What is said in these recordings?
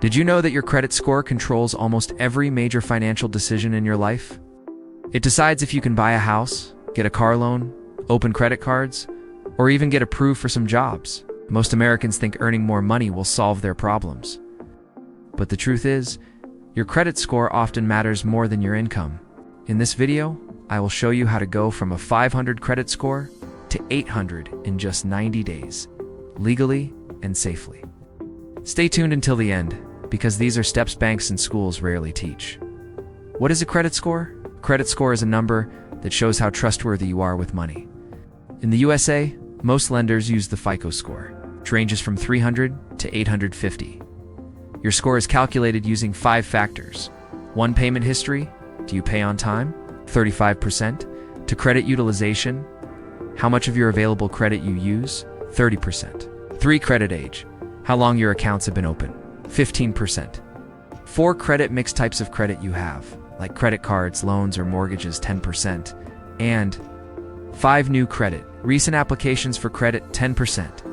Did you know that your credit score controls almost every major financial decision in your life? It decides if you can buy a house, get a car loan, open credit cards, or even get approved for some jobs. Most Americans think earning more money will solve their problems. But the truth is, your credit score often matters more than your income. In this video, I will show you how to go from a 500 credit score to 800 in just 90 days, legally and safely. Stay tuned until the end, because these are steps banks and schools rarely teach. What is a credit score? Credit score is a number that shows how trustworthy you are with money. In the USA, most lenders use the FICO score, which ranges from 300 to 850. Your score is calculated using 5 factors. 1, payment history. Do you pay on time? 35%. To credit utilization. How much of your available credit you use? 30%. 3, credit age. How long your accounts have been open? 15%. 4, credit mix. Types of credit you have, like credit cards, loans, or mortgages, 10%. And 5, new credit. Recent applications for credit, 10%.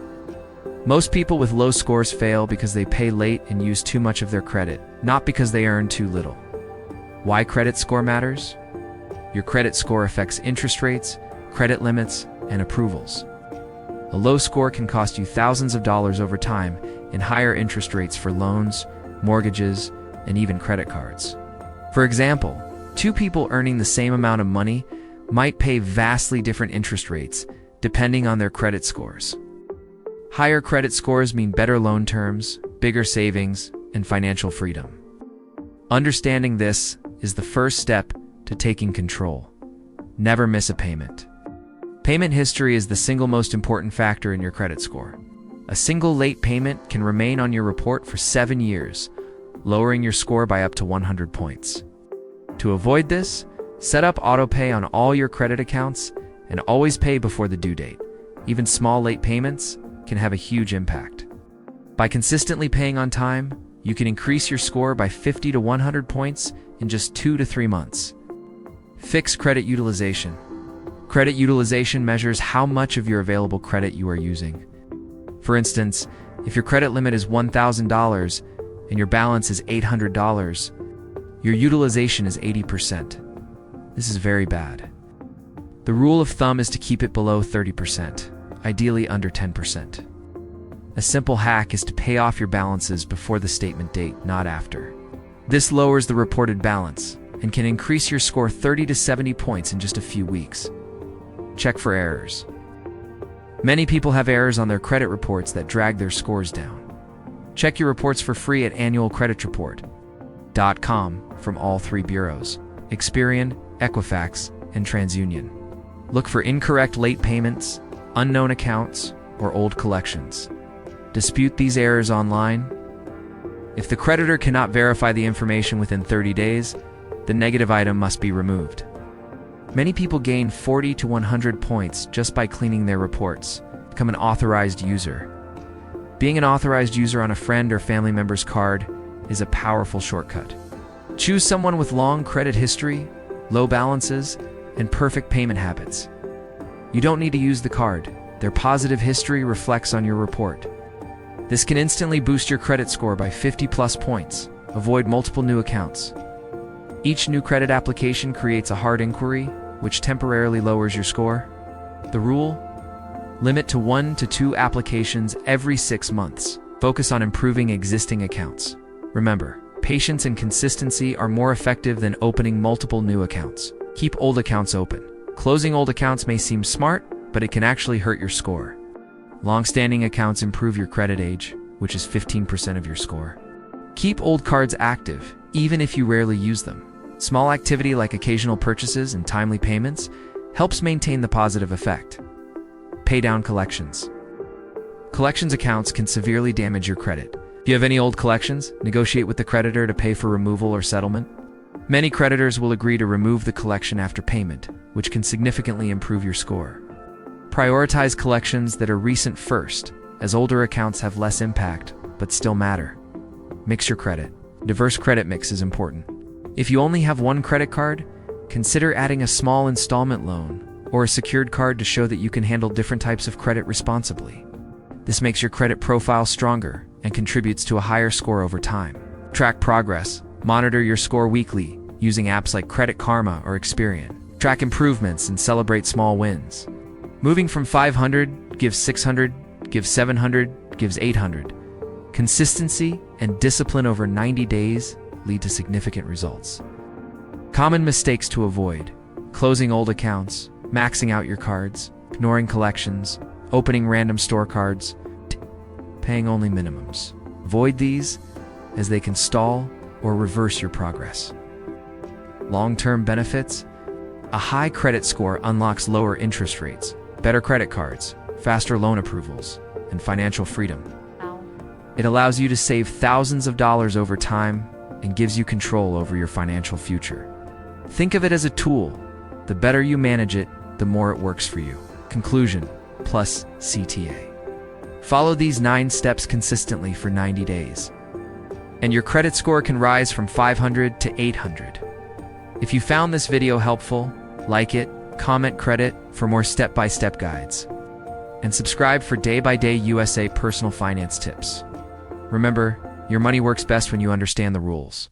Most people with low scores fail because they pay late and use too much of their credit, not because they earn too little. Why credit score matters? Your credit score affects interest rates, credit limits, and approvals. A low score can cost you thousands of dollars over time in higher interest rates for loans, mortgages, and even credit cards. For example, 2 people earning the same amount of money might pay vastly different interest rates depending on their credit scores. Higher credit scores mean better loan terms, bigger savings, and financial freedom. Understanding this is the first step to taking control. Never miss a payment. Payment history is the single most important factor in your credit score. A single late payment can remain on your report for 7 years, lowering your score by up to 100 points. To avoid this, set up autopay on all your credit accounts and always pay before the due date. Even small late payments can have a huge impact. By consistently paying on time, you can increase your score by 50 to 100 points in just 2 to 3 months. Fix credit utilization. Credit utilization measures how much of your available credit you are using. For instance, if your credit limit is $1,000 and your balance is $800, your utilization is 80%. This is very bad. The rule of thumb is to keep it below 30%, ideally under 10%. A simple hack is to pay off your balances before the statement date, not after. This lowers the reported balance and can increase your score 30 to 70 points in just a few weeks. Check for errors. Many people have errors on their credit reports that drag their scores down. Check your reports for free at annualcreditreport.com from all 3 bureaus: Experian, Equifax, and TransUnion. Look for incorrect late payments, unknown accounts, or old collections. Dispute these errors online. If the creditor cannot verify the information within 30 days, the negative item must be removed. Many people gain 40 to 100 points just by cleaning their reports. Become an authorized user. Being an authorized user on a friend or family member's card is a powerful shortcut. Choose someone with long credit history, low balances, and perfect payment habits. You don't need to use the card. Their positive history reflects on your report. This can instantly boost your credit score by 50+ points. Avoid multiple new accounts. Each new credit application creates a hard inquiry, which temporarily lowers your score. The rule? Limit to 1 to 2 applications every 6 months. Focus on improving existing accounts. Remember, patience and consistency are more effective than opening multiple new accounts. Keep old accounts open. Closing old accounts may seem smart, but it can actually hurt your score. Long-standing accounts improve your credit age, which is 15% of your score. Keep old cards active, even if you rarely use them. Small activity like occasional purchases and timely payments helps maintain the positive effect. Pay down collections. Collections accounts can severely damage your credit. If you have any old collections, negotiate with the creditor to pay for removal or settlement. Many creditors will agree to remove the collection after payment, which can significantly improve your score. Prioritize collections that are recent first, as older accounts have less impact, but still matter. Mix your credit. Diverse credit mix is important. If you only have one credit card, consider adding a small installment loan or a secured card to show that you can handle different types of credit responsibly. This makes your credit profile stronger and contributes to a higher score over time. Track progress. Monitor your score weekly using apps like Credit Karma or Experian. Track improvements and celebrate small wins. Moving from 500 gives 600, gives 700, gives 800. Consistency and discipline over 90 days lead to significant results. Common mistakes to avoid: closing old accounts, maxing out your cards, ignoring collections, opening random store cards, paying only minimums. Avoid these as they can stall or reverse your progress. Long-term benefits: a high credit score unlocks lower interest rates, better credit cards, faster loan approvals, and financial freedom. It allows you to save thousands of dollars over time and gives you control over your financial future. Think of it as a tool. The better you manage it, the more it works for you. Conclusion plus CTA. Follow these 9 steps consistently for 90 days, and your credit score can rise from 500 to 800. If you found this video helpful, like it, comment credit for more step-by-step guides, and subscribe for day-by-day USA personal finance tips. Remember, your money works best when you understand the rules.